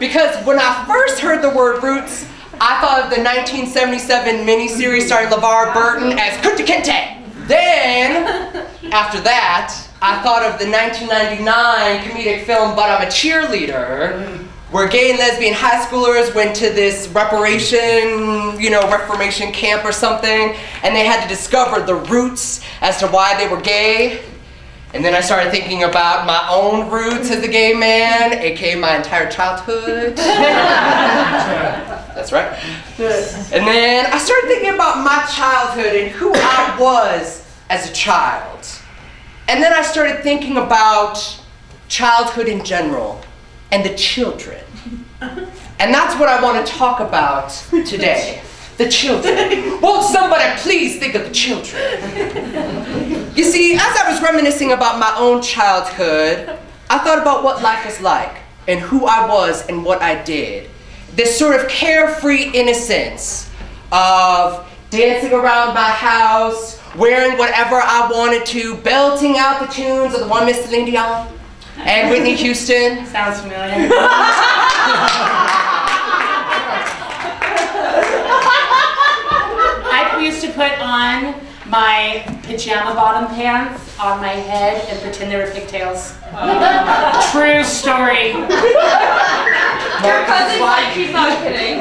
Because when I first heard the word roots, I thought of the 1977 miniseries starring LeVar Burton as Kunta Kinte. Then, after that, I thought of the 1999 comedic film But I'm a Cheerleader, where gay and lesbian high schoolers went to this reformation camp or something, and they had to discover the roots as to why they were gay. And then I started thinking about my own roots as a gay man, aka my entire childhood. That's right. And then I started thinking about my childhood and who I was as a child. And then I started thinking about childhood in general and the children. And that's what I want to talk about today. The children. Won't somebody please think of the children? You see, as I was reminiscing about my own childhood, I thought about what life was like and who I was and what I did. This sort of carefree innocence of dancing around my house, wearing whatever I wanted to, belting out the tunes of the one Miss Celine Dion and Whitney Houston. Sounds familiar. I used to put on my pajama bottom pants on my head and pretend they were pigtails. True story. Your cousin like she's not kidding.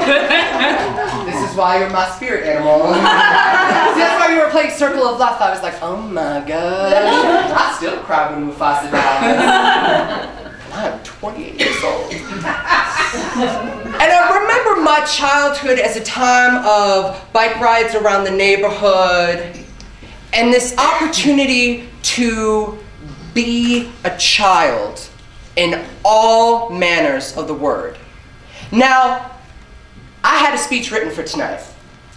This is why you're my spirit animal. That's why you were playing Circle of Life. I was like, oh my god. I still cry when Mufasa dies. I'm 28 years old. And I remember my childhood as a time of bike rides around the neighborhood and this opportunity to be a child in all manners of the word. Now, I had a speech written for tonight,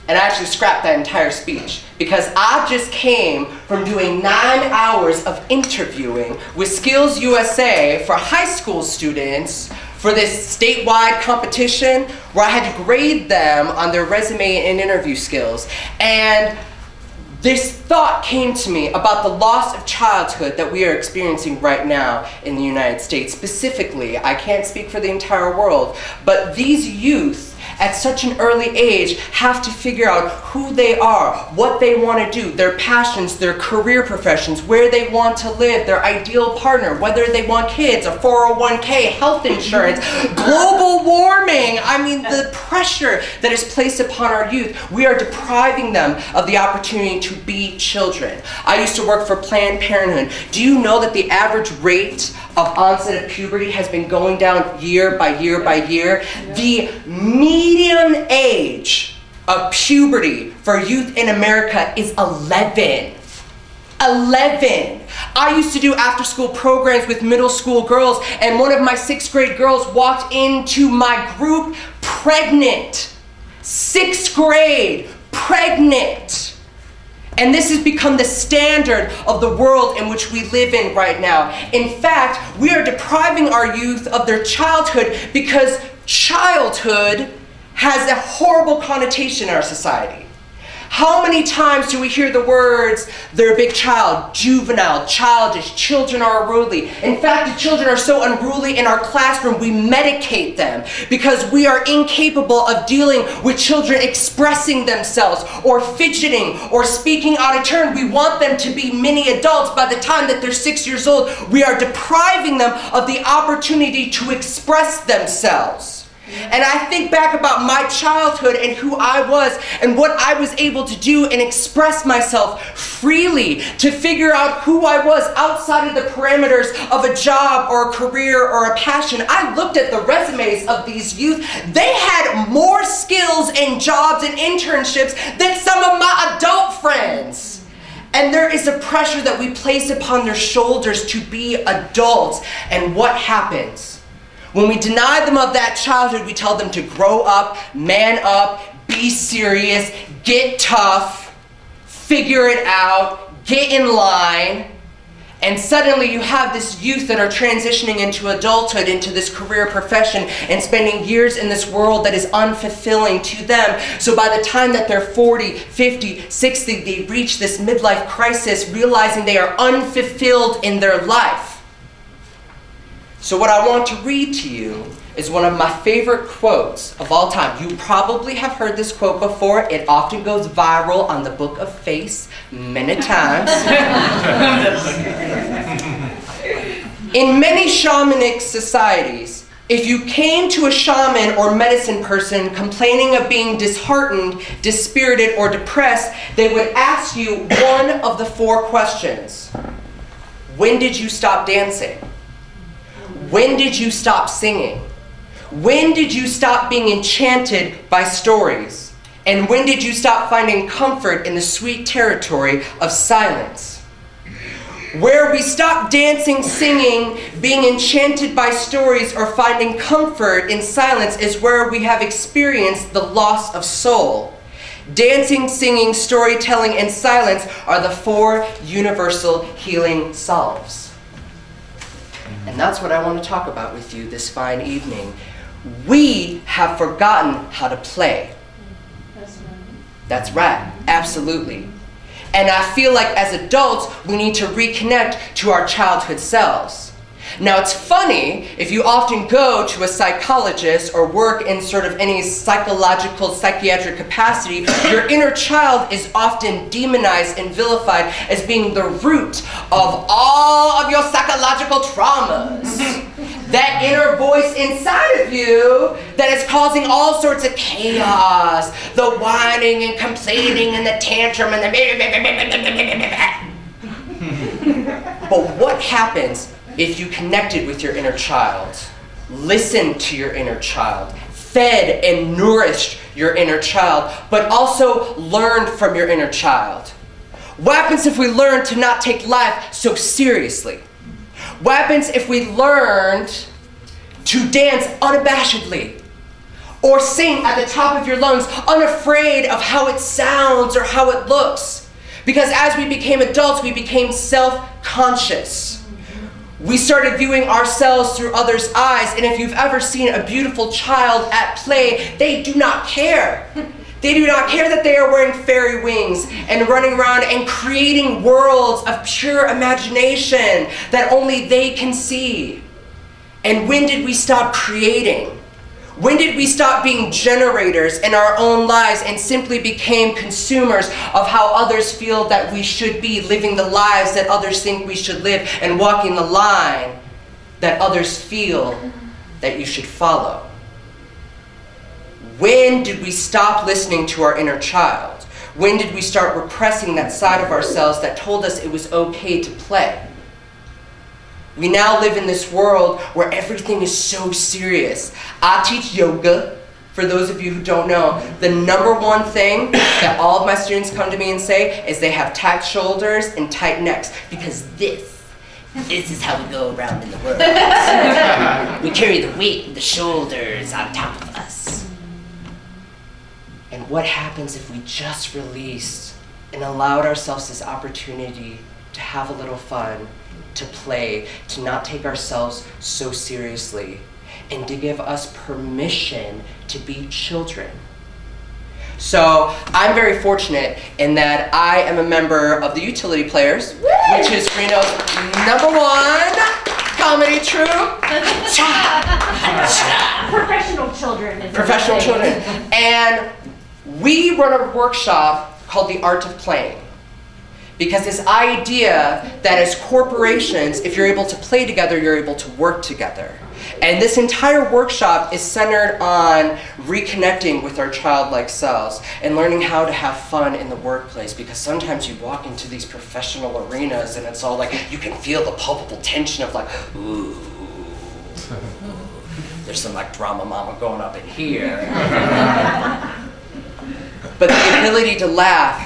and I actually scrapped that entire speech because I just came from doing 9 hours of interviewing with Skills USA for high school students for this statewide competition where I had to grade them on their resume and interview skills. And this thought came to me about the loss of childhood that we are experiencing right now in the United States. Specifically, I can't speak for the entire world, but these youth at such an early age have to figure out who they are, what they want to do, their passions, their career professions, where they want to live, their ideal partner, whether they want kids, a 401k, health insurance, global warming. I mean, the pressure that is placed upon our youth, we are depriving them of the opportunity to be children. I used to work for Planned Parenthood. Do you know that the average rate of onset of puberty has been going down year by year by year? The median age of puberty for youth in America is 11. 11. I used to do after-school programs with middle school girls, and one of my 6th grade girls walked into my group pregnant. 6th grade, pregnant. And this has become the standard of the world in which we live in right now. In fact, we are depriving our youth of their childhood because childhood has a horrible connotation in our society. How many times do we hear the words, they're a big child, juvenile, childish, children are unruly. In fact, the children are so unruly in our classroom, we medicate them because we are incapable of dealing with children expressing themselves or fidgeting or speaking out of turn. We want them to be mini adults. By the time that they're 6 years old, we are depriving them of the opportunity to express themselves. And I think back about my childhood and who I was and what I was able to do and express myself freely to figure out who I was outside of the parameters of a job or a career or a passion. I looked at the resumes of these youth. They had more skills and jobs and internships than some of my adult friends. And there is a pressure that we place upon their shoulders to be adults. And what happens? When we deny them of that childhood, we tell them to grow up, man up, be serious, get tough, figure it out, get in line. And suddenly you have this youth that are transitioning into adulthood, into this career profession, and spending years in this world that is unfulfilling to them. So by the time that they're 40, 50, 60, they reach this midlife crisis, realizing they are unfulfilled in their life. So what I want to read to you is one of my favorite quotes of all time. You probably have heard this quote before. It often goes viral on the Book of Face many times. In many shamanic societies, if you came to a shaman or medicine person complaining of being disheartened, dispirited, or depressed, they would ask you one of the 4 questions. When did you stop dancing? When did you stop singing? When did you stop being enchanted by stories? And when did you stop finding comfort in the sweet territory of silence? Where we stop dancing, singing, being enchanted by stories, or finding comfort in silence is where we have experienced the loss of soul. Dancing, singing, storytelling, and silence are the 4 universal healing salves. And that's what I want to talk about with you this fine evening. We have forgotten how to play. That's right, absolutely. And I feel like as adults, we need to reconnect to our childhood selves. Now it's funny, if you often go to a psychologist or work in sort of any psychological, psychiatric capacity, your inner child is often demonized and vilified as being the root of all of your psychological traumas. That inner voice inside of you that is causing all sorts of chaos, the whining and complaining and the tantrum and the... But what happens if you connected with your inner child, listened to your inner child, fed and nourished your inner child, but also learned from your inner child? What happens if we learn to not take life so seriously? What happens if we learned to dance unabashedly? Or sing at the top of your lungs, unafraid of how it sounds or how it looks? Because as we became adults, we became self-conscious. We started viewing ourselves through others' eyes, and if you've ever seen a beautiful child at play, they do not care. They do not care that they are wearing fairy wings and running around and creating worlds of pure imagination that only they can see. And when did we stop creating? When did we stop being generators in our own lives and simply became consumers of how others feel that we should be, living the lives that others think we should live, and walking the line that others feel that you should follow? When did we stop listening to our inner child? When did we start repressing that side of ourselves that told us it was okay to play? We now live in this world where everything is so serious. I teach yoga. For those of you who don't know, the #1 thing that all of my students come to me and say is they have tight shoulders and tight necks, because this is how we go around in the world. We carry the weight of the shoulders on top of us. And what happens if we just released and allowed ourselves this opportunity to have a little fun, to play, to not take ourselves so seriously, and to give us permission to be children? So I'm very fortunate in that I am a member of the Utility Players, which is Reno's #1 comedy troupe. Professional children. Professional children. And we run a workshop called The Art of Playing. Because this idea that as corporations, if you're able to play together, you're able to work together. And this entire workshop is centered on reconnecting with our childlike selves and learning how to have fun in the workplace. Because sometimes you walk into these professional arenas and it's all like, you can feel the palpable tension of like, ooh, there's some like drama mama going up in here. But the ability to laugh,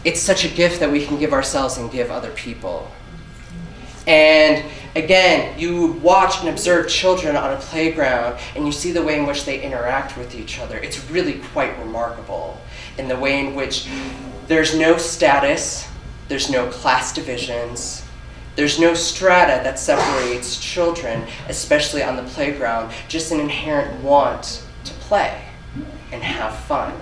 it's such a gift that we can give ourselves and give other people. And again, you watch and observe children on a playground and you see the way in which they interact with each other. It's really quite remarkable in the way in which there's no status, there's no class divisions, there's no strata that separates children, especially on the playground, just an inherent want to play and have fun.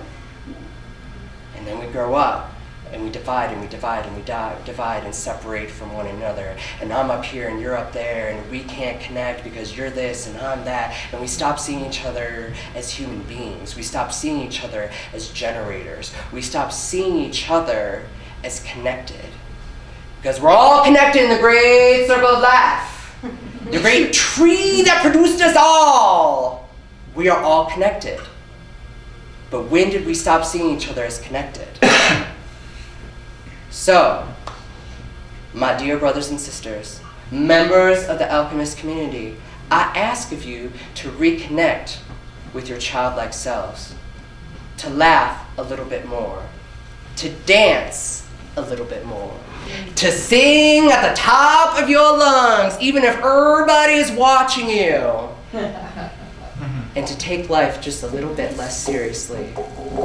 And then we grow up And we divide and we divide and we divide and separate from one another. And I'm up here and you're up there and we can't connect because you're this and I'm that. And we stop seeing each other as human beings. We stop seeing each other as generators. We stop seeing each other as connected. Because we're all connected in the great circle of life. The great tree that produced us all. We are all connected. But when did we stop seeing each other as connected? So, my dear brothers and sisters, members of the Alchemist community, I ask of you to reconnect with your childlike selves, to laugh a little bit more, to dance a little bit more, to sing at the top of your lungs, even if everybody is watching you, and to take life just a little bit less seriously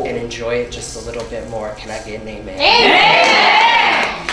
and enjoy it just a little bit more. Can I get an amen? Amen!